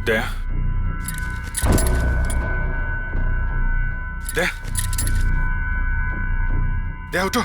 दया, दया, दया उठो।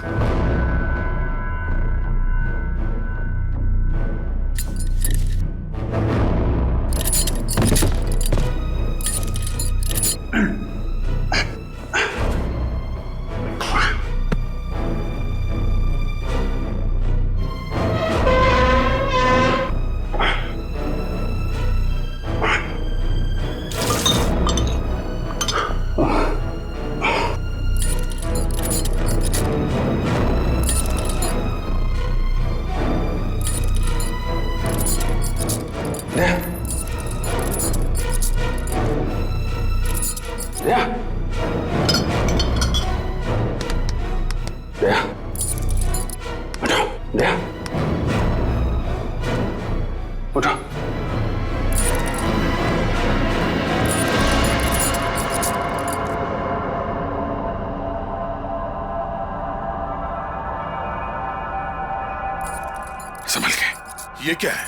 संभल के। ये क्या है?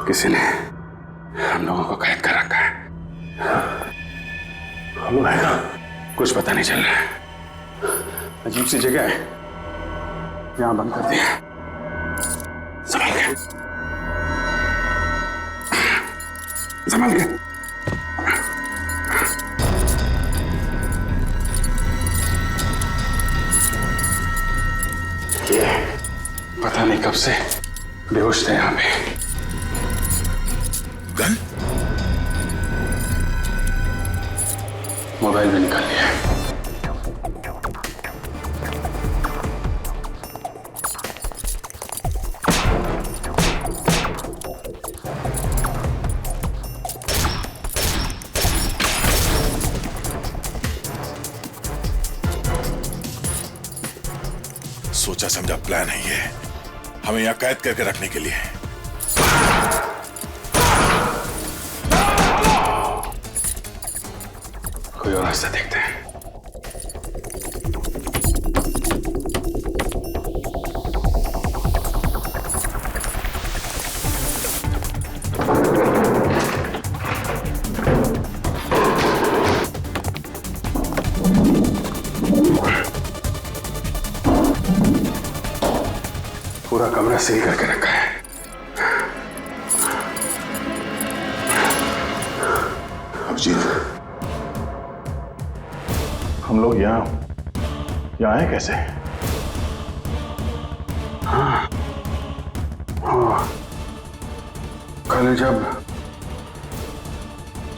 किसी ने हम लोगों को कैद कर रखा है। हम लोग आएगा, कुछ पता नहीं चल रहा है। अजीब सी जगह है, यहां बंद कर दिया। संभल के, संभल के। पता नहीं कब से बेहोश थे यहां पे। गन? मोबाइल भी निकाल लिया। सोचा समझा प्लान है ये, हमें यहां कैद करके रखने के लिए। कोई और रास्ता देखते हैं। पूरा कमरा सील करके रखा है। अभिजीत, हम लोग यहाँ आए कैसे? हाँ, कल जब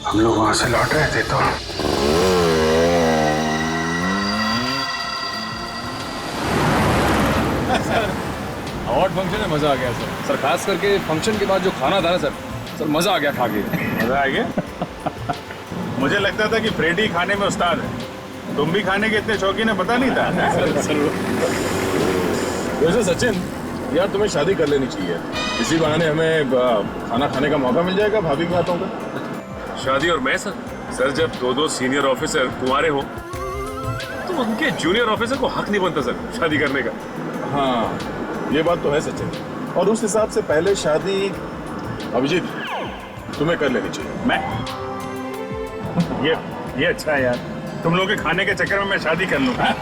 हम लोग वहां से लौट रहे थे तो अवार्ड फंक्शन में मजा आ गया सर। खास करके फंक्शन के बाद जो खाना था ना सर मजा आ गया खा के। मजा आ गया? मुझे लगता था कि फ्रेडी खाने में उस्ताद है, तुम भी खाने के इतने शौकीन है, पता नहीं था। वैसे सचिन यार, तुम्हें शादी कर लेनी चाहिए। इसी बहाने हमें खाना खाने का मौका मिल जाएगा भाभी के हाथों का। शादी और मैं सर जब दो सीनियर ऑफिसर कुंवारे हो तो उनके जूनियर ऑफिसर को हक नहीं बनता सर शादी करने का। हाँ, ये बात तो है सचिन। और उस हिसाब से पहले शादी अभिजीत तुम्हें कर लेनी चाहिए। मैं ये अच्छा है यार, तुम लोग के खाने के चक्कर में मैं शादी कर लूंगा।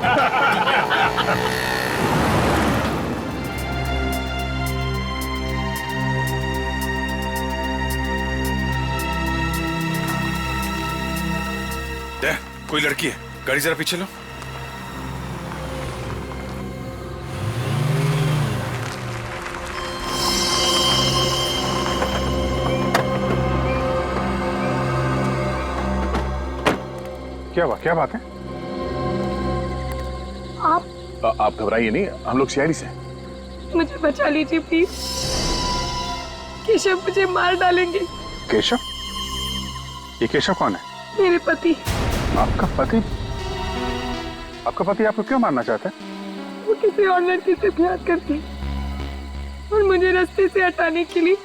कोई लड़की है, गाड़ी जरा पीछे लो। क्या बात है? आप घबराइए नहीं, हम लोग सीआईडी से हैं। मुझे बचा लीजिए प्लीज। केशव मुझे मार डालेंगे। केशव? ये केशव कौन है? मेरे पति। आपका पति? आपका पति आपको क्यों मारना चाहता है? वो किसी और लड़की से प्यार करती और मुझे रास्ते से हटाने के लिए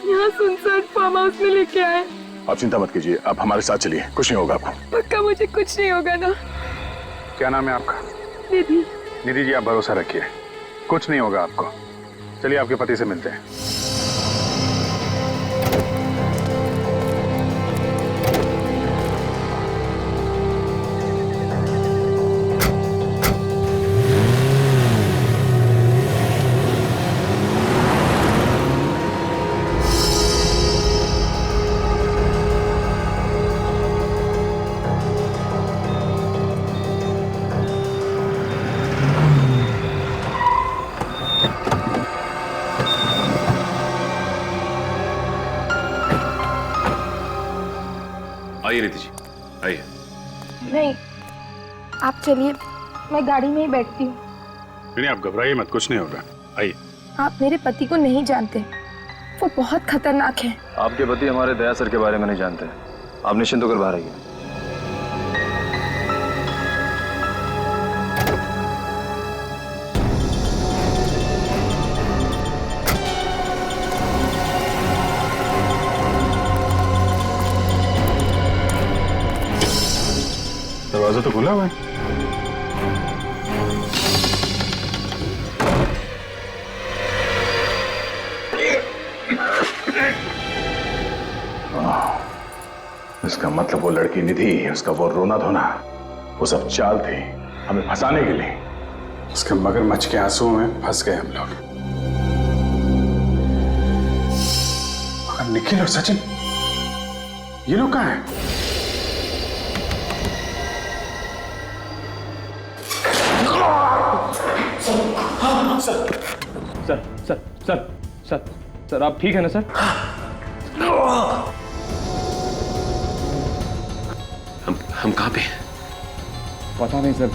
यहाँ सुनसान फार्म हाउस में लेके आए। आप चिंता मत कीजिए, आप हमारे साथ चलिए, कुछ नहीं होगा आपको। पक्का मुझे कुछ नहीं होगा ना? क्या नाम है आपका? निधि। निधि जी, आप भरोसा रखिए, कुछ नहीं होगा आपको। चलिए आपके पति से मिलते हैं। आइए नीति जी, आइए। नहीं, आप चलिए, मैं गाड़ी में ही बैठती हूँ। नहीं, आप घबराइए मत, कुछ नहीं होगा, आइए। आप मेरे पति को नहीं जानते, वो बहुत खतरनाक है। आपके पति हमारे दया सर के बारे में नहीं जानते। आप निश्चिंत होकर बाहर आइए। दरवाजा तो खुला हुआ है। इसका मतलब वो लड़की निधि, उसका वो रोना धोना, वो सब चाल थी हमें फंसाने के लिए। उसके मगरमच्छ के आंसुओं में फंस गए हम लोग। मगर निखिल और सचिन, ये लोग कहाँ हैं? सर आप ठीक है ना सर? हम कहाँ पे? पता नहीं सर।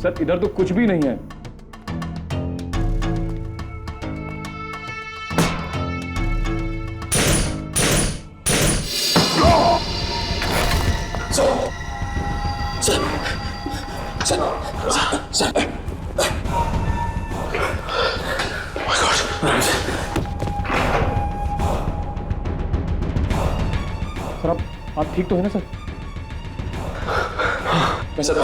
सर इधर तो कुछ भी नहीं है। सर आप ठीक तो है ना सर? मैं सर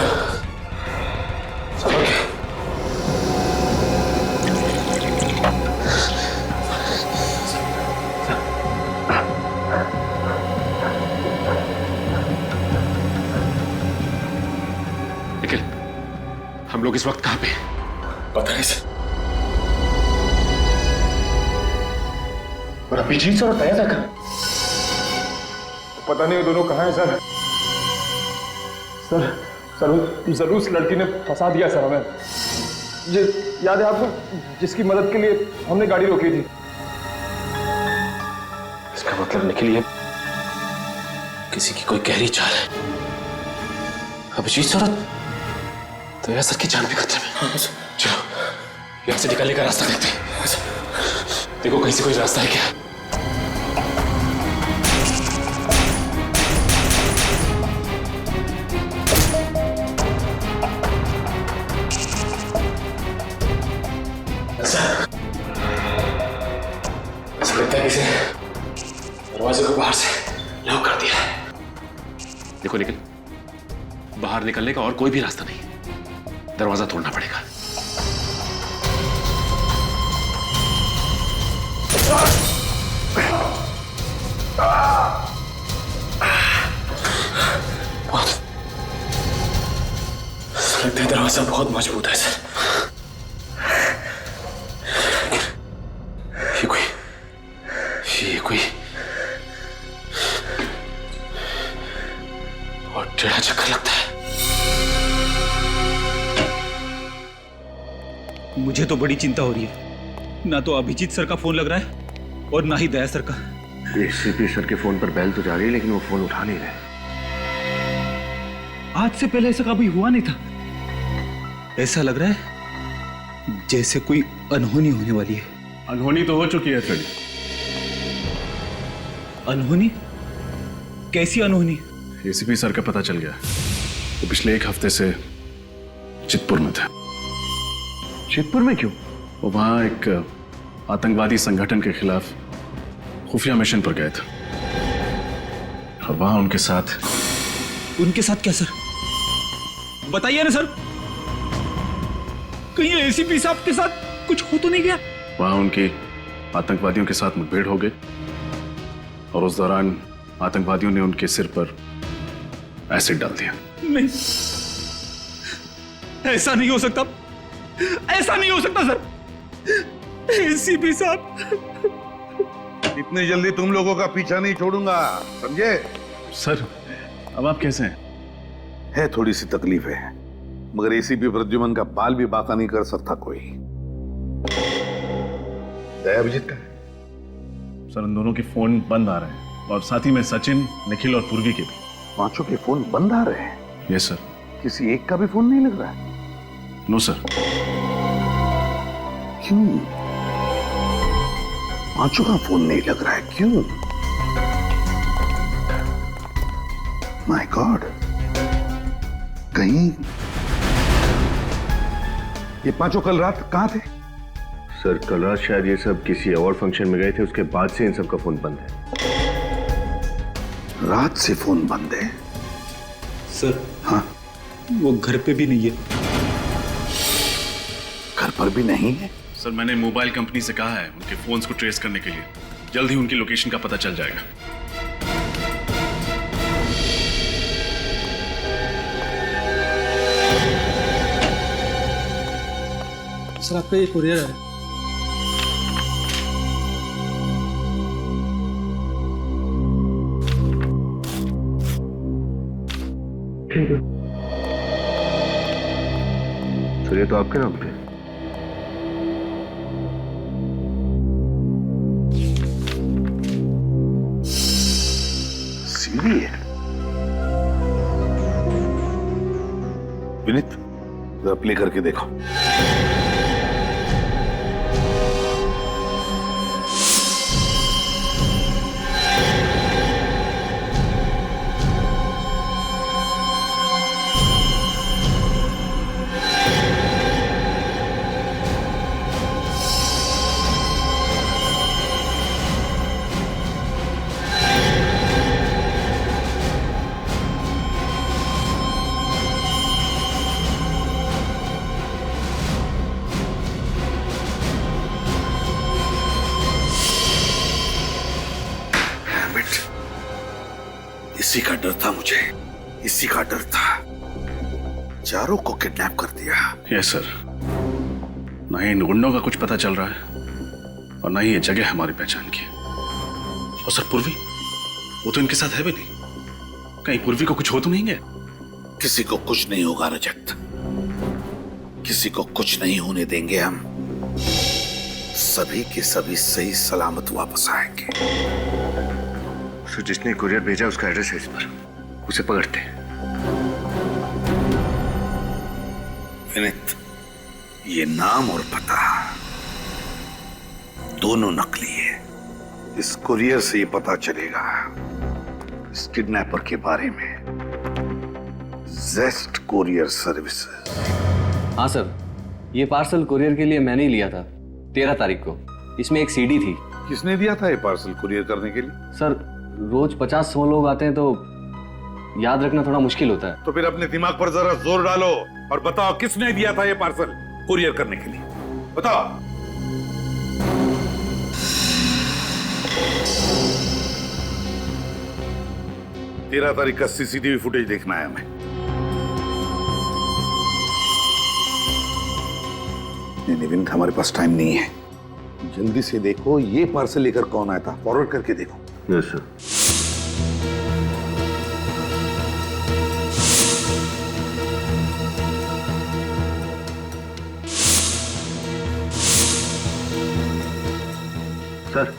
निखिल, हम लोग इस वक्त कहाँ पे हैं? पता नहीं सर। और अभिजीत सर बताया था पता नहीं वो दोनों कहाँ हैं सर। सर जरूर उस लड़की ने फंसा दिया सर हमें। याद है आपको, जिसकी मदद के लिए हमने गाड़ी रोकी थी? इसका मतलब निकली है किसी की कोई गहरी चाल है। अभिजीत सर तो यह सर की जान भी खतरे में। चलो यहाँ से निकलने का रास्ता देखते हैं। देखो कहीं से कोई रास्ता है क्या? लगता है किसी ने दरवाजे को बाहर से लॉक कर दिया है। देखो निखिल, बाहर निकलने का और कोई भी रास्ता नहीं, दरवाजा तोड़ना पड़ेगा। लगता है दरवाजा बहुत मजबूत है सर। ये कोई और टेढ़ा चक्कर लगता है। मुझे तो बड़ी चिंता हो रही है। ना तो अभिजीत सर का फोन लग रहा है और ना ही दया सर का। एसीपी सर के फोन पर बेल तो जा रही है, लेकिन वो फोन उठा नहीं रहे। आज से पहले ऐसा कभी हुआ नहीं था। ऐसा लग रहा है जैसे कोई अनहोनी होने वाली है। अनहोनी तो हो चुकी है सर। अनहोनी? कैसी अनहोनी? एसीपी सर का पता चल गया। वो पिछले एक हफ्ते से चितपुर में थे। चितपुर में क्यों? वो वहां एक आतंकवादी संगठन के खिलाफ खुफिया मिशन पर गए थे और वहां उनके साथ क्या सर? बताइए ना सर, कहीं एसीपी साहब के साथ कुछ हो तो नहीं गया? वहां उनकी आतंकवादियों के साथ मुठभेड़ हो गई और उस दौरान आतंकवादियों ने उनके सिर पर एसिड डाल दिया। नहीं, ऐसा नहीं हो सकता। ऐसा नहीं हो सकता सर। एसीपी साहब, इतनी जल्दी तुम लोगों का पीछा नहीं छोड़ूंगा, समझे? सर अब आप कैसे हैं? है थोड़ी सी तकलीफ है, मगर एसीपी प्रद्युमन का बाल भी बाका नहीं कर सकता कोई। दया अभिजीत का है? सर उन दोनों के फोन बंद आ रहे हैं, और साथ ही में सचिन, निखिल और पूर्वी के भी। पांचों के फोन बंद आ रहे हैं? Yes sir. किसी एक का भी फोन नहीं लग रहा है? No sir. क्यों? पांचों का फोन नहीं लग रहा है, क्यों? माय गॉड, कहीं ये पांचों कल रात कहां थे? सर कल रात शायद ये सब किसी अवार्ड फंक्शन में गए थे, उसके बाद से इन सब का फोन बंद है। रात से फोन बंद है? सर हाँ, वो घर पे भी नहीं है। घर पर भी नहीं है? सर मैंने मोबाइल कंपनी से कहा है उनके फोन्स को ट्रेस करने के लिए, जल्द ही उनकी लोकेशन का पता चल जाएगा। सर आपका ये कुरियर है। ठीक है सर, ये तो आपके नाम पे। सीधी है। विनीत, जरा प्ले करके देखो। इसी का डर था मुझे, इसी का डर था। चारों को किडनैप कर दिया। Yes sir. ना ही इन गुंडों का कुछ पता चल रहा है और ना ही ये जगह हमारी पहचान की। और सर पूर्वी, वो तो इनके साथ है भी नहीं। कहीं पूर्वी को कुछ हो तो नहीं गया? किसी को कुछ नहीं होगा रजत, किसी को कुछ नहीं होने देंगे हम। सभी के सभी सही सलामत वापस आएंगे। सर जिसने कुरियर भेजा उसका एड्रेस है इस पर, उसे पकड़ते हैं। विनीत, ये नाम और पता दोनों नकली है। इस कुरियर से ये पता चलेगा इस किडनैपर के बारे में। जेस्ट कुरियर सर्विसेज। हाँ सर, ये पार्सल कुरियर के लिए मैंने ही लिया था 13 तारीख को। इसमें एक सीडी थी। किसने दिया था ये पार्सल कुरियर करने के लिए? सर रोज 50-100 लोग आते हैं तो याद रखना थोड़ा मुश्किल होता है। तो फिर अपने दिमाग पर जरा जोर डालो और बताओ किसने दिया था ये पार्सल कुरियर करने के लिए, बताओ। तेरह तारीख का सीसीटीवी फुटेज देखना है हमें। नहीं विनीत, हमारे पास टाइम नहीं है। जल्दी से देखो ये पार्सल लेकर कौन आया था, फॉरवर्ड करके देखो। Yes sir. सर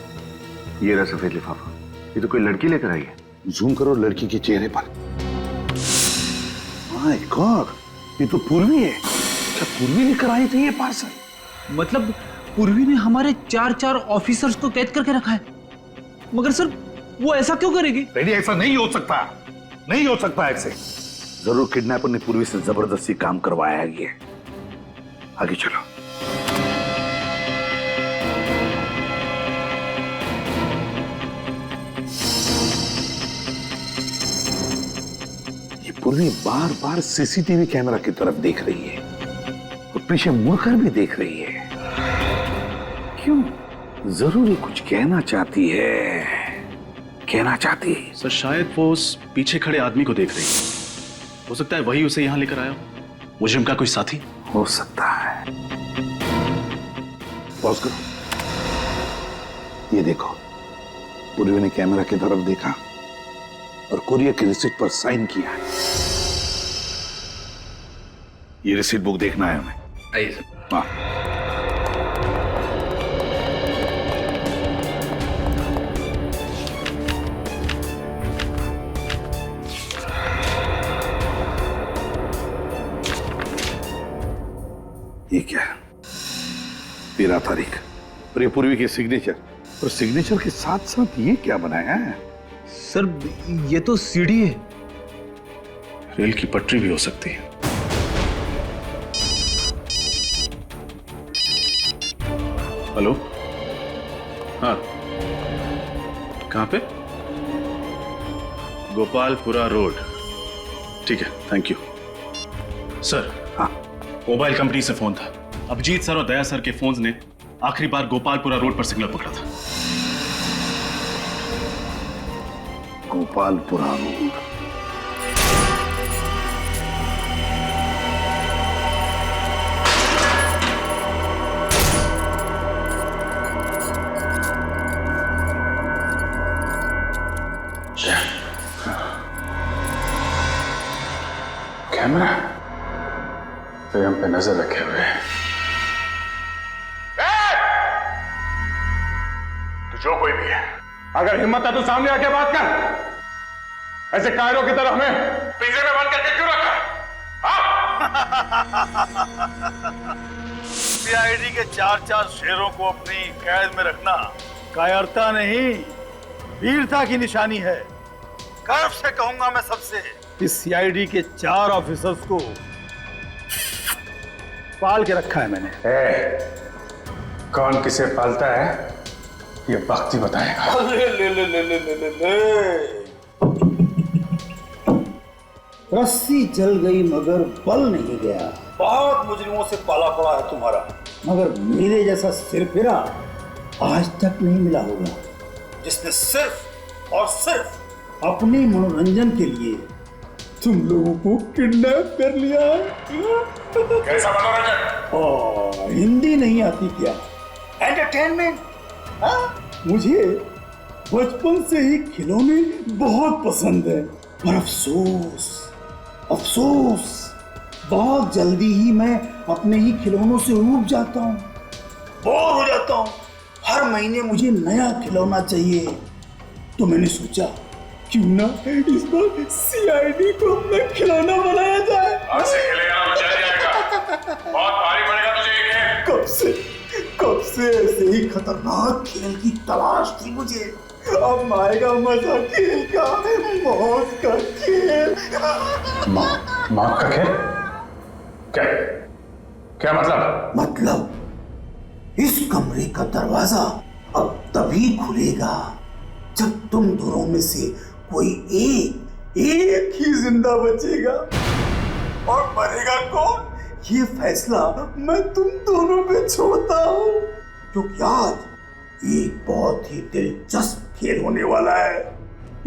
ये रहा सफेद लिफाफा, ये तो कोई लड़की लेकर आई है। जूम करो लड़की के चेहरे पर। माय गॉड, ये तो पूर्वी है। क्या पूर्वी लेकर आई थी ये पार्सल? मतलब पूर्वी ने हमारे 4 ऑफिसर्स को कैद करके रखा है। मगर सर वो ऐसा क्यों करेगी? रेडी, ऐसा नहीं हो सकता, नहीं हो सकता ऐसे। जरूर किडनैपर ने पूर्वी से जबरदस्ती काम करवाया है ये। आगे चलो। ये पूर्वी बार बार सीसीटीवी कैमरा की तरफ देख रही है और पीछे मुड़कर भी देख रही है। क्यों? जरूरी कुछ कहना चाहती है, कहना चाहती है। सर शायद वो उस पीछे खड़े आदमी को देख रही है। हो सकता है वही उसे यहां लेकर आया हो। मुजरिम का कोई साथी हो सकता है। पॉज करो। ये देखो, पूर्वी ने कैमरा की तरफ देखा और कुरियर की रिसीट पर साइन किया। ये रिसीट बुक देखना है हमें। आइए सर। हाँ। ये क्या है? 13 तारीख और ये पूर्वी की सिग्नेचर, और सिग्नेचर के साथ साथ ये क्या बनाया है? सर ये तो सीढ़ी है। रेल की पटरी भी हो सकती है। हेलो, हाँ, कहां पे? गोपालपुरा रोड। ठीक है, थैंक यू सर। हाँ, मोबाइल कंपनी से फोन था। अभिजीत सर और दया सर के फोन्स ने आखिरी बार गोपालपुरा रोड पर सिग्नल पकड़ा था। गोपालपुरा रोड। कैमरा तो हम पे नजर रखे हुए हैं। तो जो कोई भी है, अगर हिम्मत है तो सामने आके बात कर। ऐसे कायरों की तरह हमें पिंजरे में बंद करके क्यों रखा? सीआईडी के 4-4 शेरों को अपनी कैद में रखना कायरता नहीं, वीरता की निशानी है। गर्व से कहूंगा मैं सबसे, इस सीआईडी के 4 ऑफिसर्स को पाल के रखा है मैंने। कौन किसे पालता है ये वक्त ही बताएगा। ले। रस्सी जल गई मगर बल नहीं गया। बहुत मुजरिमों से पाला पड़ा है तुम्हारा, मगर मेरे जैसा सिरफिरा आज तक नहीं मिला होगा, जिसने सिर्फ और सिर्फ अपने मनोरंजन के लिए तुम लोगों को किडनैप कर लिया। कैसा मनोरंजन? हिंदी नहीं आती क्या? एंटरटेनमेंट। मुझे बचपन से ही खिलौने बहुत पसंद है, पर अफसोस बहुत जल्दी ही मैं अपने ही खिलौनों से ऊब जाता हूँ, बोर हो जाता हूँ। हर महीने मुझे नया खिलौना चाहिए, तो मैंने सोचा क्यों ना इस बार सीआईडी को अपना खिलौना बनाया जाए। आज से खेलेगा तो चल जाएगा, बहुत भारी पड़ेगा तुझे ये खेल। कब से ऐसे ही खतरनाक खेल की तलाश थी मुझे। अब आएगा मजा खेल का, मौत का खेल। मौत का खेल? क्या मतलब इस कमरे का दरवाजा अब तभी खुलेगा जब तुम दोनों में से कोई एक ही जिंदा बचेगा, और मरेगा कौन ये फैसला मैं तुम दोनों पे छोड़ता हूँ, क्योंकि आज एक बहुत ही दिलचस्प खेल होने वाला है।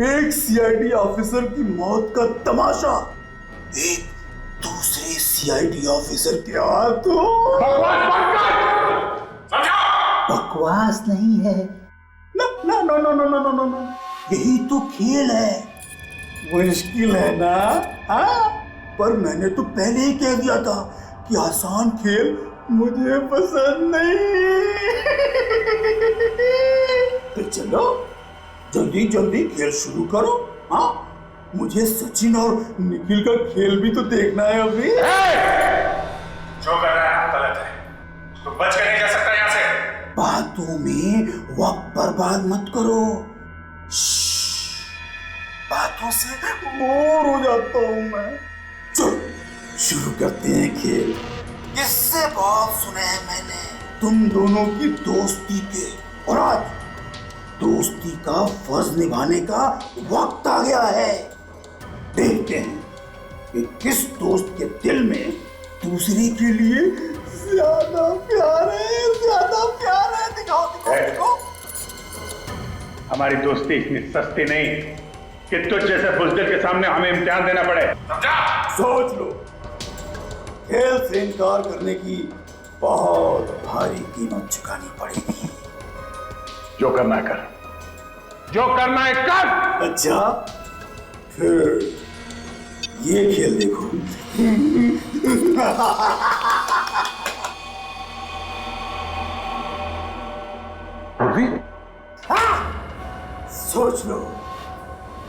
एक सीआईडी ऑफिसर की मौत का तमाशा एक दूसरे सीआईडी ऑफिसर के हाथों। बकवास नहीं है, नो, यही तो खेल है। मुश्किल है ना? पर मैंने तो पहले ही कह दिया था कि आसान खेल मुझे पसंद नहीं। तो चलो जल्दी खेल शुरू करो। हाँ, मुझे सचिन और निखिल का खेल भी तो देखना है अभी। जो कर रहा है गलत है, तो बच कर नहीं जा सकता यहाँ से। बातों में वक्त बर्बाद मत करो। बातों से बोर हो जाता हूँ मैं। चलो शुरू करते हैं खेल। किससे बहुत सुने हैं मैंने तुम दोनों की दोस्ती के, और आज दोस्ती का फर्ज निभाने का वक्त आ गया है। देखते हैं कि किस दोस्त के दिल में दूसरे के लिए ज्यादा प्यार है। दिखाओ। हमारी दोस्ती इतनी सस्ती नहीं कि तुझ जैसे बुज़दिल के सामने हमें इम्तिहान देना पड़े। समझा? सोच लो, खेल से इनकार करने की बहुत भारी कीमत चुकानी पड़ेगी। जो करना है कर, जो करना है कर। अच्छा, फिर ये खेल देखो। सोच लो,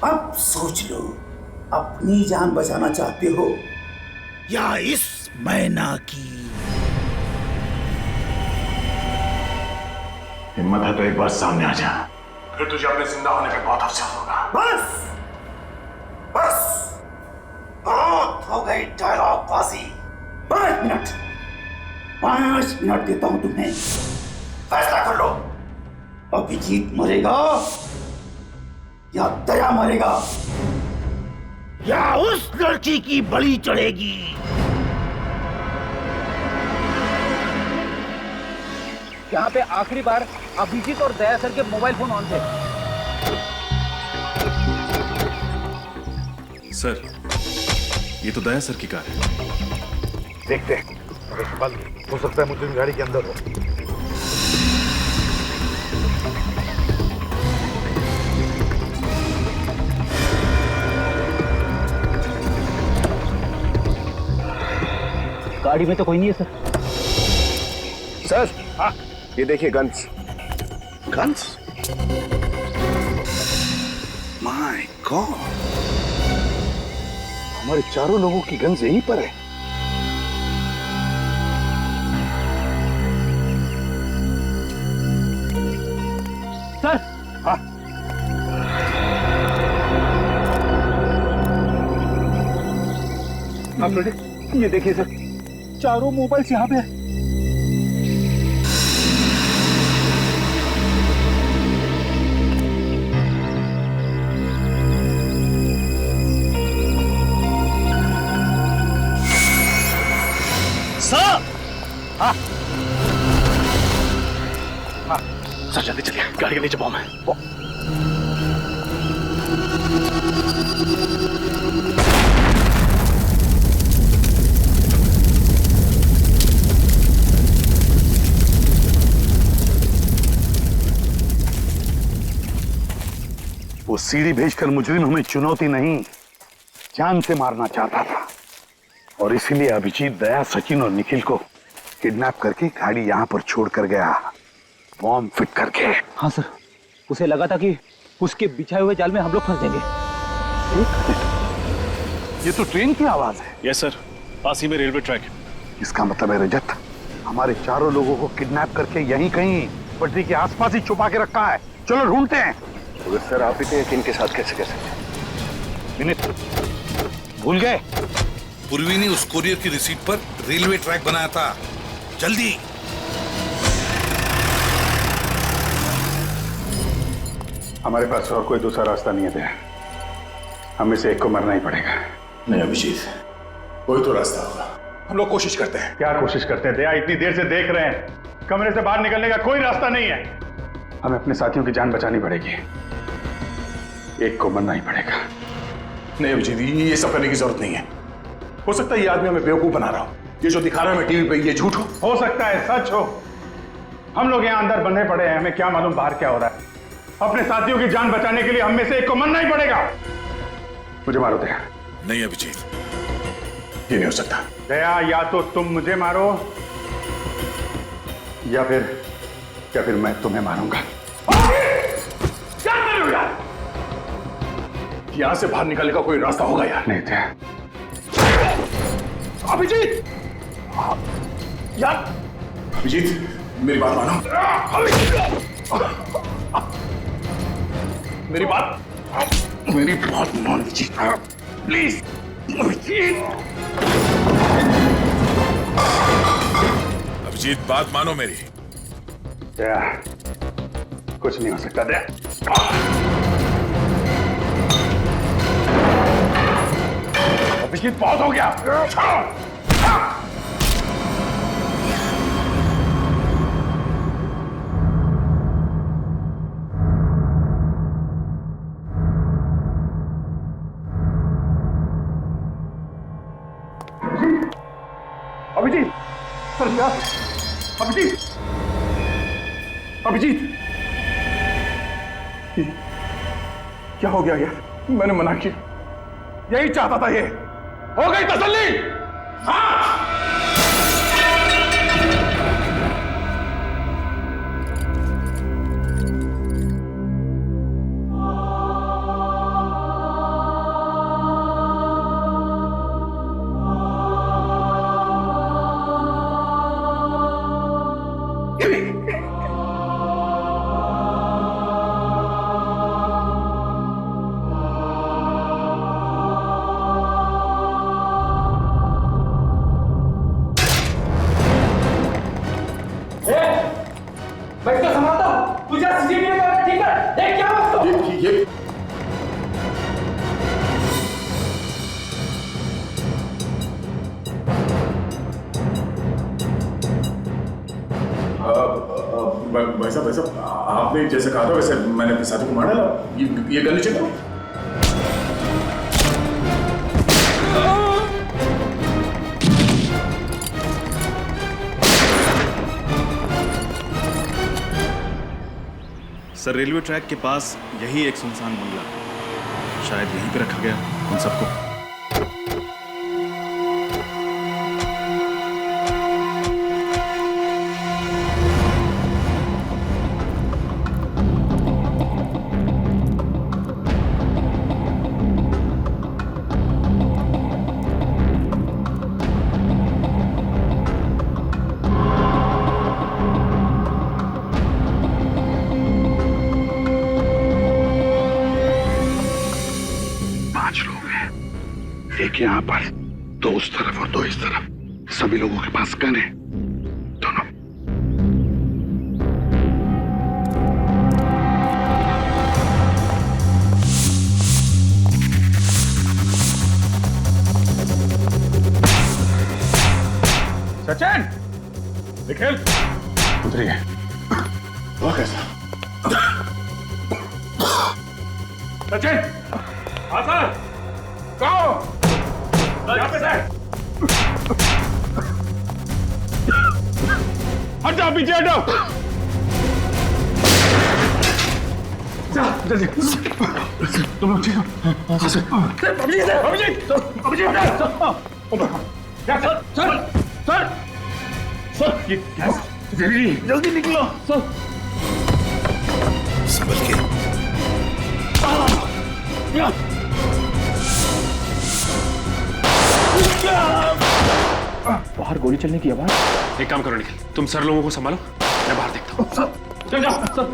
अब सोच लो, अपनी जान बचाना चाहते हो या इस मैना की? हिम्मत है तो एक बार सामने आ जा, फिर तुझे अपने जिंदा होने पे बहुत अफसोस होगा। बस बस, बहुत हो गई डायलॉग बाजी। 5 मिनट देता हूं तुम्हें, फैसला कर लो। अभिजीत मरेगा या दया मरेगा, या उस लड़की की बलि चढ़ेगी। यहाँ पे आखिरी बार अभिजीत और दया सर के मोबाइल फोन ऑन थे। सर, ये तो दया सर की कार है। देखते हैं, हो सकता है मुझे गाड़ी के अंदर हो। गाड़ी में तो कोई नहीं है सर। सर, हाँ, ये देखिए गन्स। गन्स? माय गॉड, हमारे चारों लोगों की गन्स यहीं पर है। सर, हाँ, आप रेडी? ये देखिए सर, चारों मोबाइल्स यहाँ पे है। सर! हाँ हाँ, सर जल्दी चलिए, गाड़ी के नीचे बॉम्ब है। वो सीढ़ी भेजकर मुजरिम हमें चुनौती नहीं, जान से मारना चाहता था, और इसीलिए अभिजीत, दया, सचिन और निखिल को किडनैप करके गाड़ी यहाँ पर छोड़ कर गया, बॉम्ब फिट करके। हाँ सर, उसे लगा था कि उसके बिछाए हुए जाल में हम लोग फंस जाएंगे। ये तो ट्रेन की आवाज है। यस सर, पास ही में रेलवे ट्रैक है। इसका मतलब है रजत हमारे चारों लोगों को किडनैप करके यहीं कहीं पटरी के आसपास ही छुपा के रखा है। चलो ढूंढते हैं। तो सर, आप इतने यकीन के साथ कैसे कह सकते? विनीत, भूल गए? पूर्वी ने उस कोरियर की रिसीट पर रेलवे ट्रैक बनाया था। जल्दी। हमारे पास और कोई दूसरा रास्ता नहीं है, हमें से एक को मरना ही पड़ेगा। नहीं अभिजीत, कोई तो रास्ता होगा, हम लोग कोशिश करते हैं। क्या कोशिश करते हैं? दया, इतनी देर से देख रहे हैं, कमरे से बाहर निकलने का कोई रास्ता नहीं है। हमें अपने साथियों की जान बचानी पड़ेगी, एक को मरना ही पड़ेगा। नहीं अभिजीत, ये सब करने की जरूरत नहीं है। हो सकता है ये आदमी हमें बेवकूफ बना रहा हो, ये जो दिखा रहा है टीवी पे ये झूठ हो सकता है सच हो। हम लोग यहाँ अंदर बंधे पड़े हैं, हमें क्या मालूम बाहर क्या हो रहा है। अपने साथियों की जान बचाने के लिए हम में से एक को मरना ही पड़ेगा। मुझे मारो दया। नहीं अभिजीत, ये नहीं हो सकता। दया, या तो तुम मुझे मारो या फिर मैं तुम्हें मारूंगा। क्या कर रहे हो यार? यहां से बाहर निकलने का कोई रास्ता होगा यार? नहीं दया। अभिजीत यार, अभिजीत मेरी बात मानो। मेरी बात मानो अभिजीत, प्लीज। अभिजीत बात मानो मेरी। दया, कुछ नहीं हो सकता दया। अभिजीत बहुत हो गया। अभिजीत, सर क्या? अभिजीत, अभिजीत, क्या हो गया यार? मैंने मना किया, यही चाहता था। ये हो गई तसल्ली? हाँ। मैं तो संभालता हूँ, तुझे सीसीटीवी कैमरा ठीक है? देख क्या उसको? ये भाई साहब आपने जैसे कहा था वैसे मैंने अपने साथी को मार डाला। ये गन नीचे दो। सर, रेलवे ट्रैक के पास यही एक सुनसान बंगला, शायद यहीं पे रखा गया उन सबको। एक यहाँ पर, दो उस तरफ और दो इस तरफ। सभी लोगों के पास गन है, दोनों। सचिन, निखिल, उतरिए। वह कैसा? सचिन, आसर, कहो, यहाँ पे से। हट जाओ, पीछे हटो। जा, जल्दी। तुम लोग ठीक हो? अभिजीत, सर, ये गैस जल्दी निकलो, सर। संभल के। बाहर गोली चलने की आवाज। एक काम करो निखिल, तुम सर लोगों को संभालो, मैं बाहर देखता हूँ। चल जाओ, सर।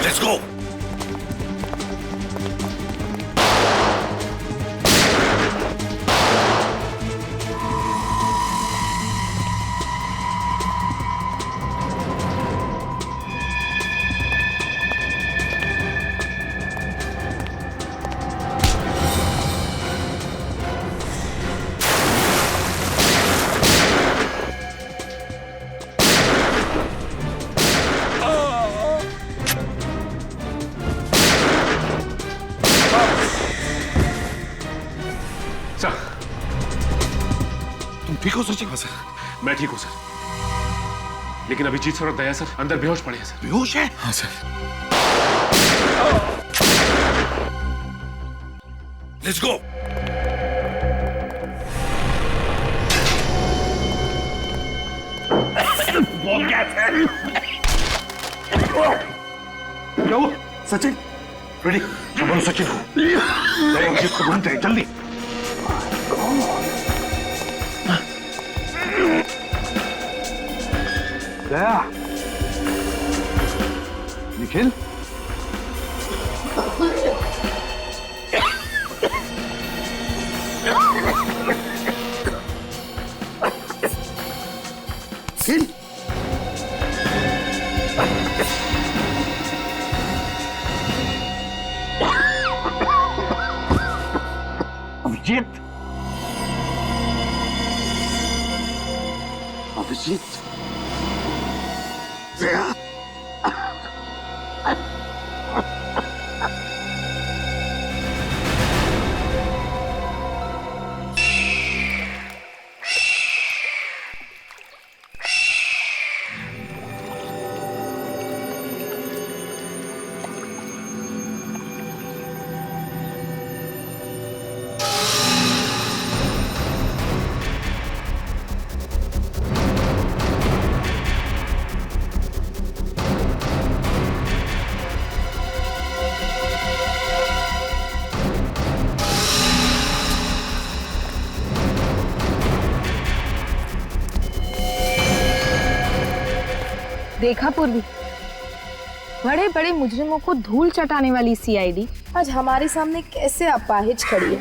Let's go. ठीक हो सचिन? हाँ सर, मैं ठीक हूं सर, लेकिन अभिजीत सर और दया सर अंदर बेहोश पड़े हैं सर। बेहोश है? हाँ सर। Let's go. क्या हुआ? सचिन, रेडी? संभालो सचिन को। दया अभिजीत को ढूंढते हैं, जल्दी। दया, निखिल, अभिजीत, अभिजीत, दया, देखा पूर्वी, बड़े बड़े मुजरिमों को धूल चटाने वाली सीआईडी आज हमारे सामने कैसे अपाहिज खड़ी है।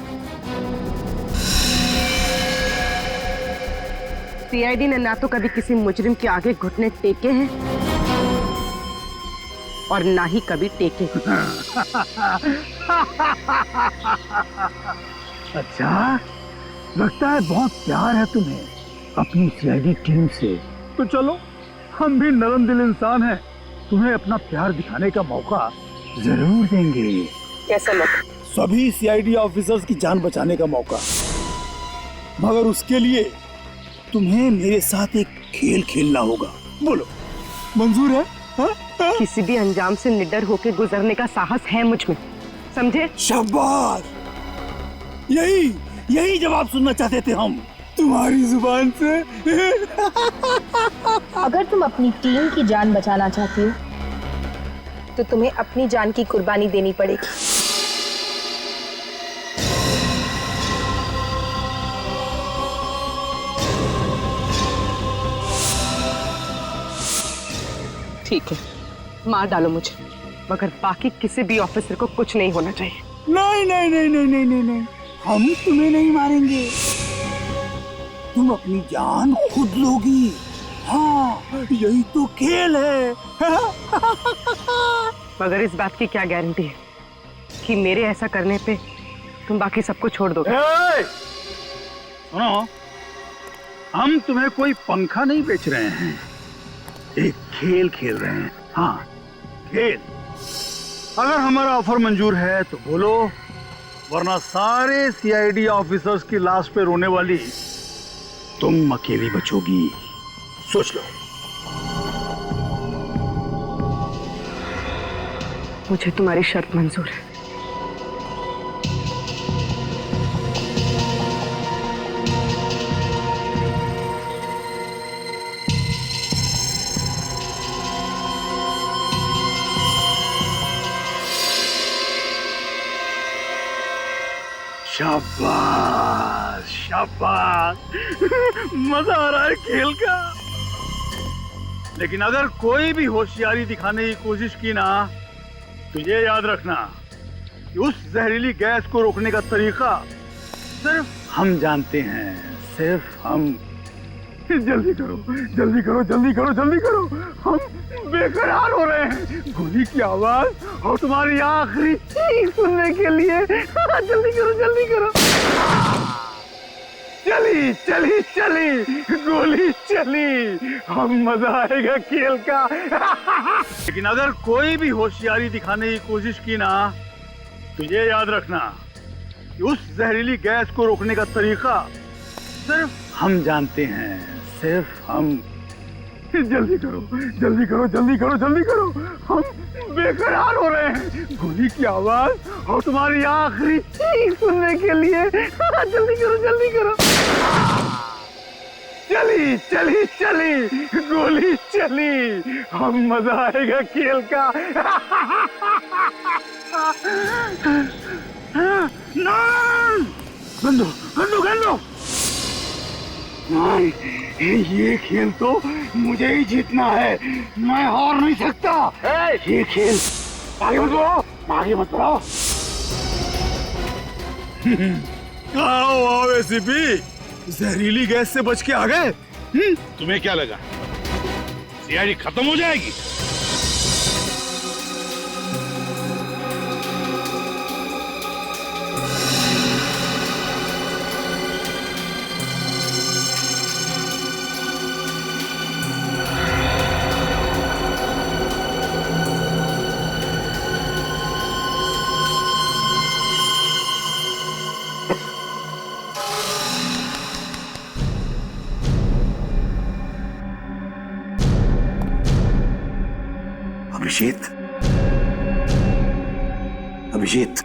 सीआईडी ने ना तो कभी किसी मुजरिम के आगे घुटने टेके हैं और ना ही कभी टेके। अच्छा, लगता है बहुत प्यार है तुम्हें अपनी सीआईडी टीम से। तो चलो, हम भी नरम दिल इंसान हैं, तुम्हें अपना प्यार दिखाने का मौका जरूर देंगे। कैसा मौका? सभी सीआईडी ऑफिसर्स की जान बचाने का मौका। मगर उसके लिए तुम्हें मेरे साथ एक खेल खेलना होगा। बोलो, मंजूर है? हा? किसी भी अंजाम से निडर होकर गुजरने का साहस है मुझ में, समझे? शाबाश, यही जवाब सुनना चाहते थे हम तुम्हारी जुबान से। अगर तुम अपनी टीम की जान बचाना चाहती हो तो तुम्हें अपनी जान की कुर्बानी देनी पड़ेगी। ठीक है, मार डालो मुझे, मगर बाकी किसी भी ऑफिसर को कुछ नहीं होना चाहिए। नहीं नहीं नहीं नहीं नहीं नहीं नहीं, हम तुम्हें नहीं मारेंगे, तुम अपनी जान खुद लोगी। हाँ, यही तो खेल है। मगर इस बात की क्या गारंटी है कि मेरे ऐसा करने पे तुम बाकी सबको छोड़ दोगे? सुनो, हम तुम्हें कोई पंखा नहीं बेच रहे हैं, एक खेल खेल रहे हैं। हाँ, खेल। अगर हमारा ऑफर मंजूर है तो बोलो, वरना सारे सीआईडी ऑफिसर्स की लाश पे रोने वाली तुम अकेली बचोगी। सोच लो। मुझे तुम्हारी शर्त मंजूर है। शाबाश शाबाश, मजा आ रहा है खेल का। लेकिन अगर कोई भी होशियारी दिखाने की कोशिश की ना, तो ये याद रखना कि उस जहरीली गैस को रोकने का तरीका सिर्फ हम जानते हैं, सिर्फ हम। जल्दी करो जल्दी करो जल्दी करो जल्दी करो, हम बेकरार हो रहे हैं गोली की आवाज और तुम्हारी आखिरी चीख सुनने के लिए। जल्दी करो जल्दी करो। चली चली चली गोली चली, हम मजा आएगा खेल का। लेकिन अगर कोई भी होशियारी दिखाने की कोशिश की ना, तो ये याद रखना कि उस जहरीली गैस को रोकने का तरीका सिर्फ हम जानते हैं, सिर्फ हम। जल्दी करो जल्दी करो जल्दी करो जल्दी करो, हम बेकरार हो रहे हैं गोली की आवाज और तुम्हारी आखिरी चीख सुनने के लिए। जल्दी करो जल्दी करो। चली चली चली गोली चली, हम मजा आएगा खेल का। गंदो गंदो गंदो, ये खेल तो मुझे ही जीतना है, मैं हार नहीं सकता। ये खेल आगे मत बढ़ो, आगे मत बढ़ो। आओ आओ एसीपी, जहरीली गैस से बच के आ गए। तुम्हें क्या लगा सीआईडी खत्म हो जाएगी? अभिजीत, अभिजीत,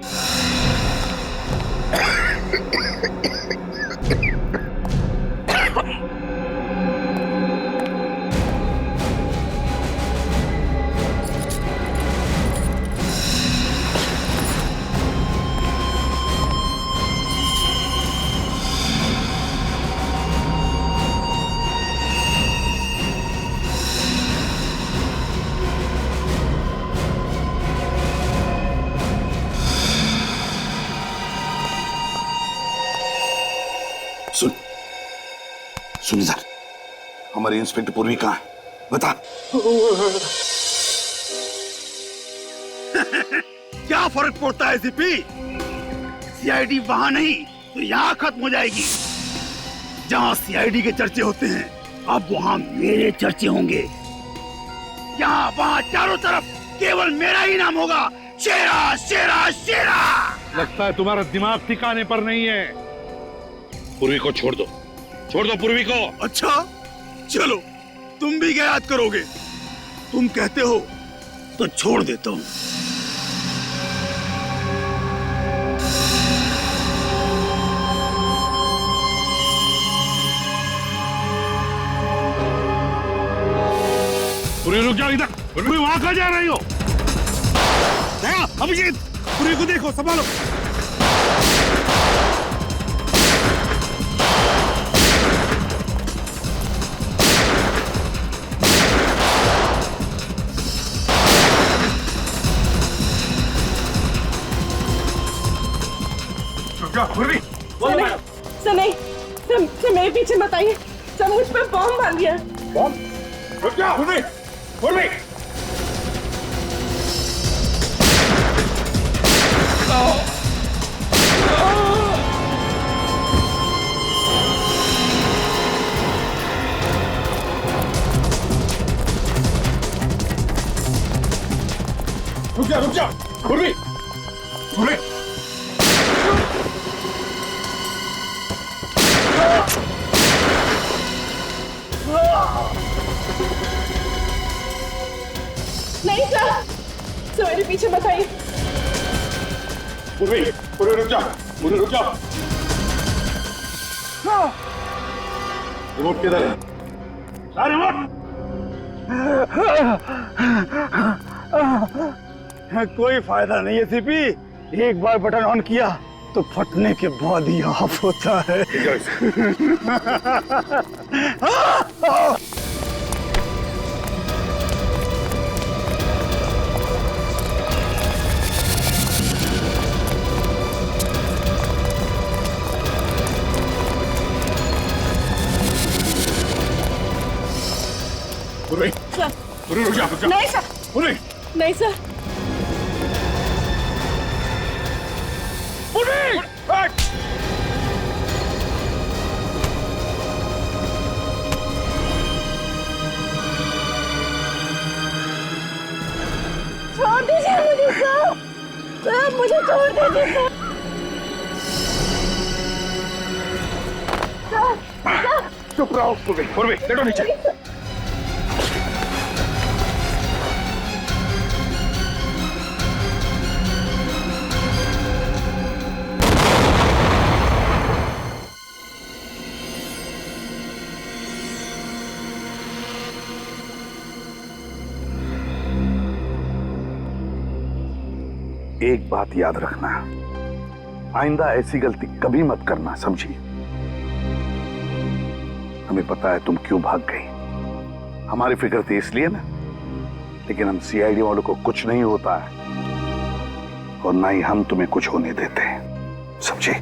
सुन इधर, हमारी इंस्पेक्टर पूर्वी कहाँ है बता। क्या फर्क पड़ता है सीपी? सीआईडी वहां नहीं तो यहाँ खत्म हो जाएगी। जहां सीआईडी के चर्चे होते हैं अब वहां मेरे चर्चे होंगे। यहाँ वहां चारों तरफ केवल मेरा ही नाम होगा, शेरा शेरा शेरा। लगता है तुम्हारा दिमाग ठिकाने पर नहीं है। पूर्वी को छोड़ दो पूर्वी को। अच्छा चलो, तुम भी क्या याद करोगे? तुम कहते हो तो छोड़ देता हूं। पूर्वी रुक जाओ इधर। पूर्वी वहां कहाँ जा रही हो? अभिजीत, पूर्वी को देखो, संभालो। पूर्वी सर नहीं, सर मेरे पीछे मत आइए। सर मुझ पर बॉम्ब बांध दिया। बॉम्ब? रुक जा पूर्वी, पूर्वी। रुक जा पूर्वी, पूर्वी। नहीं सर, सर मेरे पीछे मत आइए। पूर्वी, पूर्वी रुक जा, पूर्वी रुक जा। रिमोट किधर है? रिमोट। कोई फायदा नहीं है सीपी, एक बार बटन ऑन किया तो फटने के बाद ही ऑफ होता है। पूर्वी, सर पूर्वी रुक जा। नहीं सर, पूर्वी, नहीं सर। पूर्वी, छोड़ दीजिए मुझे सर, सर मुझे छोड़ दीजिए सर। चुप रहो पूर्वी, पूर्वी लेटो नीचे। एक बात याद रखना, आइंदा ऐसी गलती कभी मत करना, समझी? हमें पता है तुम क्यों भाग गई, हमारी फिक्र थी इसलिए ना, लेकिन हम सीआईडी वालों को कुछ नहीं होता है और ना ही हम तुम्हें कुछ होने देते हैं, समझे?